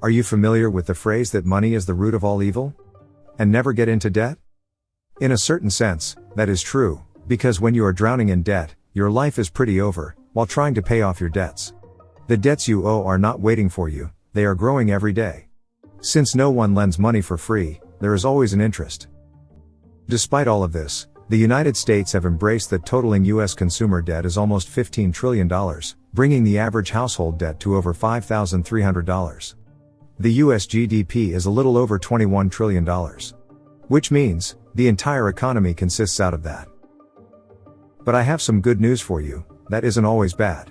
Are you familiar with the phrase that money is the root of all evil? And never get into debt? In a certain sense, that is true, because when you are drowning in debt, your life is pretty over, while trying to pay off your debts. The debts you owe are not waiting for you, they are growing every day. Since no one lends money for free, there is always an interest. Despite all of this, the United States have embraced that totaling U.S. consumer debt is almost $15 trillion, bringing the average household debt to over $5,300. The U.S. GDP is a little over $21 trillion. Which means, the entire economy consists out of that. But I have some good news for you, that isn't always bad.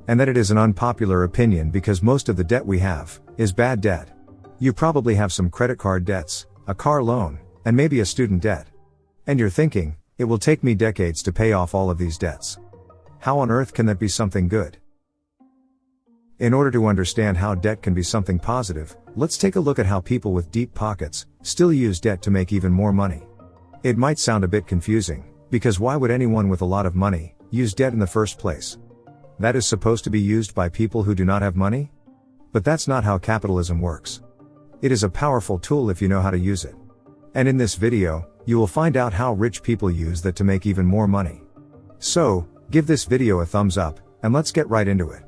And that it is an unpopular opinion because most of the debt we have, is bad debt. You probably have some credit card debts, a car loan, and maybe a student debt. And you're thinking, it will take me decades to pay off all of these debts. How on earth can that be something good? In order to understand how debt can be something positive, let's take a look at how people with deep pockets still use debt to make even more money. It might sound a bit confusing, because why would anyone with a lot of money use debt in the first place? That is supposed to be used by people who do not have money? But that's not how capitalism works. It is a powerful tool if you know how to use it. And in this video, you will find out how rich people use that to make even more money. So, give this video a thumbs up, and let's get right into it.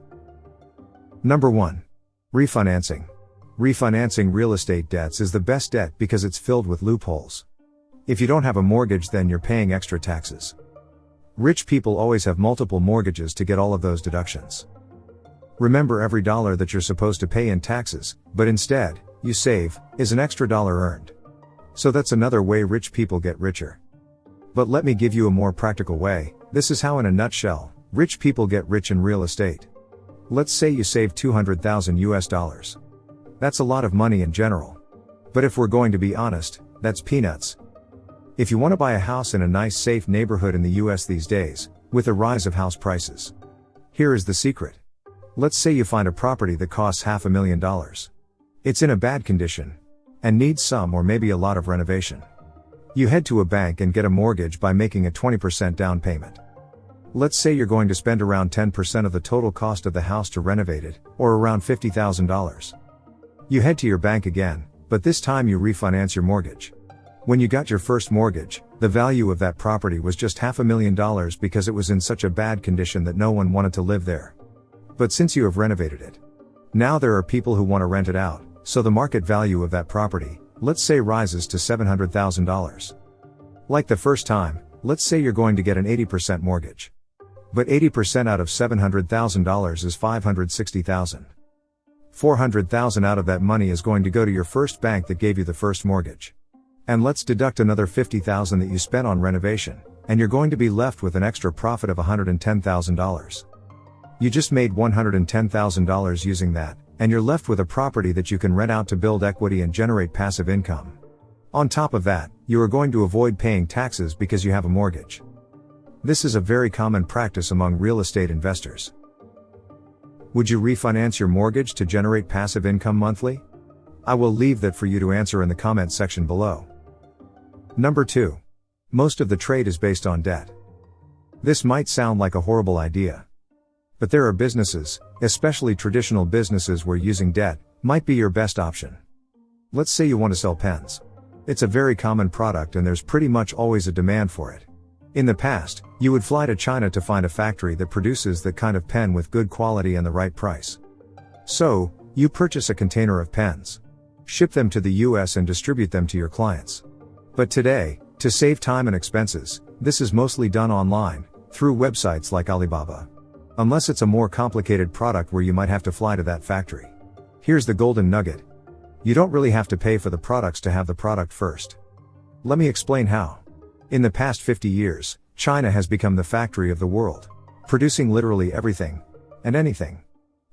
Number 1. Refinancing. Refinancing real estate debts is the best debt because it's filled with loopholes. If you don't have a mortgage, then you're paying extra taxes. Rich people always have multiple mortgages to get all of those deductions. Remember, every dollar that you're supposed to pay in taxes, but instead, you save, is an extra dollar earned. So that's another way rich people get richer. But let me give you a more practical way. This is how, in a nutshell, rich people get rich in real estate. Let's say you save $200,000 US. That's a lot of money in general. But if we're going to be honest, that's peanuts. If you want to buy a house in a nice safe neighborhood in the US these days, with the rise of house prices. Here is the secret. Let's say you find a property that costs $500,000. It's in a bad condition, and needs some or maybe a lot of renovation. You head to a bank and get a mortgage by making a 20% down payment. Let's say you're going to spend around 10% of the total cost of the house to renovate it, or around $50,000. You head to your bank again, but this time you refinance your mortgage. When you got your first mortgage, the value of that property was just $500,000 because it was in such a bad condition that no one wanted to live there. But since you have renovated it, now there are people who want to rent it out, so the market value of that property, let's say, rises to $700,000. Like the first time, let's say you're going to get an 80% mortgage. But 80% out of $700,000 is $560,000. $400,000 out of that money is going to go to your first bank that gave you the first mortgage. And let's deduct another $50,000 that you spent on renovation, and you're going to be left with an extra profit of $110,000. You just made $110,000 using that, and you're left with a property that you can rent out to build equity and generate passive income. On top of that, you are going to avoid paying taxes because you have a mortgage. This is a very common practice among real estate investors. Would you refinance your mortgage to generate passive income monthly? I will leave that for you to answer in the comment section below. Number 2. Most of the trade is based on debt. This might sound like a horrible idea. But there are businesses, especially traditional businesses, where using debt might be your best option. Let's say you want to sell pens. It's a very common product and there's pretty much always a demand for it. In the past, you would fly to China to find a factory that produces that kind of pen with good quality and the right price. So, you purchase a container of pens, ship them to the US and distribute them to your clients. But today, to save time and expenses, this is mostly done online, through websites like Alibaba. Unless it's a more complicated product where you might have to fly to that factory. Here's the golden nugget. You don't really have to pay for the products to have the product first. Let me explain how. In the past 50 years, China has become the factory of the world, producing literally everything and anything.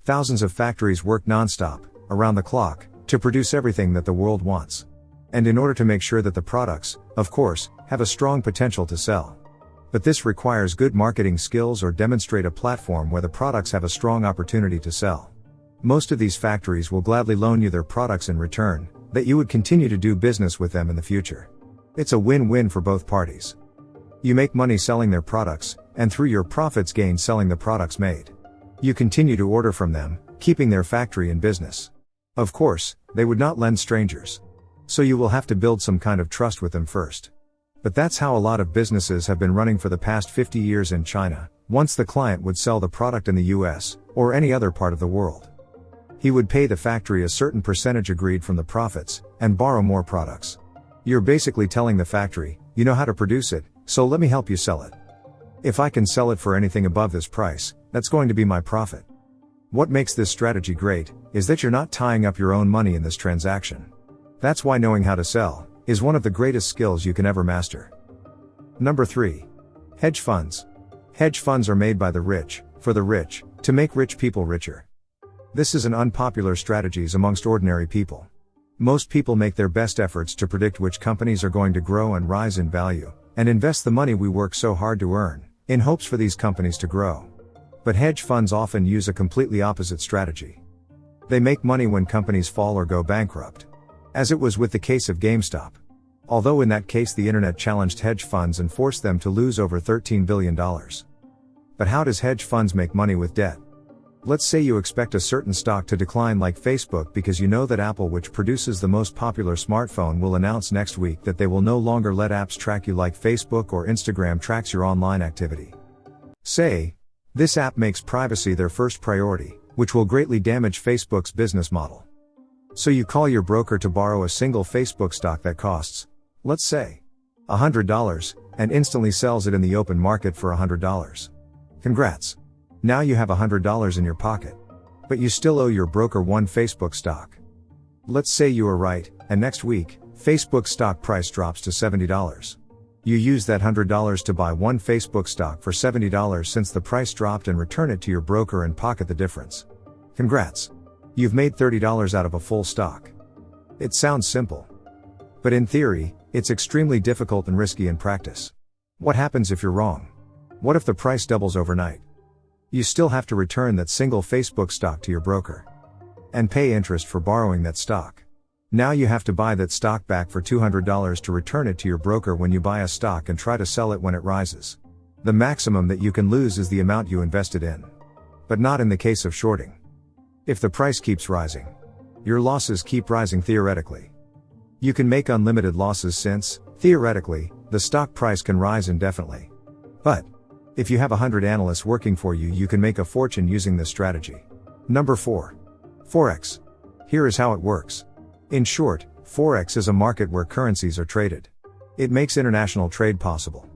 Thousands of factories work non-stop, around the clock, to produce everything that the world wants. And in order to make sure that the products, of course, have a strong potential to sell. But this requires good marketing skills or demonstrate a platform where the products have a strong opportunity to sell. Most of these factories will gladly loan you their products in return, that you would continue to do business with them in the future. It's a win-win for both parties. You make money selling their products, and through your profits gain selling the products made. You continue to order from them, keeping their factory in business. Of course, they would not lend strangers. So you will have to build some kind of trust with them first. But that's how a lot of businesses have been running for the past 50 years in China. Once the client would sell the product in the US, or any other part of the world, he would pay the factory a certain percentage agreed from the profits, and borrow more products. You're basically telling the factory, you know how to produce it, so let me help you sell it. If I can sell it for anything above this price, that's going to be my profit. What makes this strategy great, is that you're not tying up your own money in this transaction. That's why knowing how to sell, is one of the greatest skills you can ever master. Number 3. Hedge funds. Hedge funds are made by the rich, for the rich, to make rich people richer. This is an unpopular strategy amongst ordinary people. Most people make their best efforts to predict which companies are going to grow and rise in value, and invest the money we work so hard to earn, in hopes for these companies to grow. But hedge funds often use a completely opposite strategy. They make money when companies fall or go bankrupt. As it was with the case of GameStop. Although in that case the internet challenged hedge funds and forced them to lose over $13 billion. But how does hedge funds make money with debt? Let's say you expect a certain stock to decline like Facebook because you know that Apple, which produces the most popular smartphone, will announce next week that they will no longer let apps track you like Facebook or Instagram tracks your online activity. Say, this app makes privacy their first priority, which will greatly damage Facebook's business model. So you call your broker to borrow a single Facebook stock that costs, let's say, $100, and instantly sells it in the open market for $100. Congrats! Now you have $100 in your pocket. But you still owe your broker one Facebook stock. Let's say you are right, and next week, Facebook's stock price drops to $70. You use that $100 to buy one Facebook stock for $70 since the price dropped and return it to your broker and pocket the difference. Congrats! You've made $30 out of a full stock. It sounds simple. But in theory, it's extremely difficult and risky in practice. What happens if you're wrong? What if the price doubles overnight? You still have to return that single Facebook stock to your broker. And pay interest for borrowing that stock. Now you have to buy that stock back for $200 to return it to your broker when you buy a stock and try to sell it when it rises. The maximum that you can lose is the amount you invested in. But not in the case of shorting. If the price keeps rising, your losses keep rising theoretically. You can make unlimited losses since, theoretically, the stock price can rise indefinitely. But, if you have 100 analysts working for you, you can make a fortune using this strategy. Number 4. Forex. Here is how it works. In short, Forex is a market where currencies are traded. It makes international trade possible.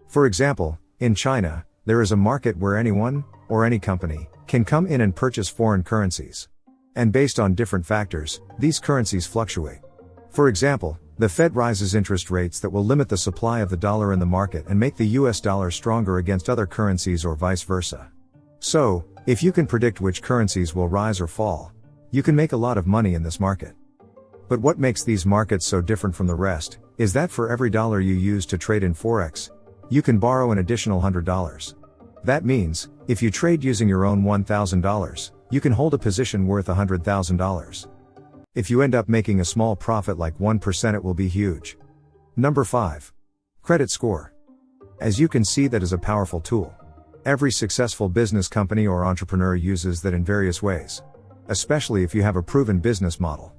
For example, in China, there is a market where anyone, or any company, can come in and purchase foreign currencies. And based on different factors, these currencies fluctuate. For example, the Fed rises interest rates that will limit the supply of the dollar in the market and make the US dollar stronger against other currencies or vice versa. So, if you can predict which currencies will rise or fall, you can make a lot of money in this market. But what makes these markets so different from the rest, is that for every dollar you use to trade in Forex, you can borrow an additional $100. That means, if you trade using your own $1,000, you can hold a position worth $100,000. If you end up making a small profit like 1%, it will be huge. Number 5. Credit score. As you can see, that is a powerful tool. Every successful business company or entrepreneur uses that in various ways. Especially if you have a proven business model.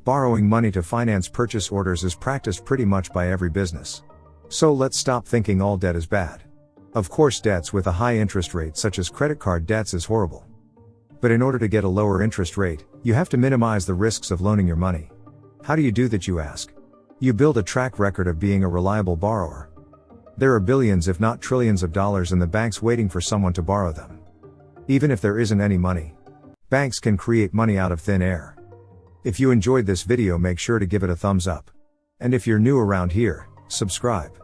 Borrowing money to finance purchase orders is practiced pretty much by every business. So let's stop thinking all debt is bad. Of course, debts with a high interest rate such as credit card debts is horrible. But in order to get a lower interest rate, you have to minimize the risks of loaning your money. How do you do that, you ask? You build a track record of being a reliable borrower. There are billions if not trillions of dollars in the banks waiting for someone to borrow them. Even if there isn't any money, banks can create money out of thin air. If you enjoyed this video, make sure to give it a thumbs up. And if you're new around here, subscribe.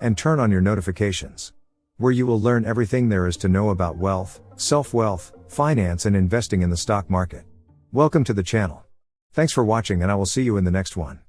And turn on your notifications, where you will learn everything there is to know about wealth, self-wealth, finance and investing in the stock market. Welcome to the channel. Thanks for watching, and I will see you in the next one.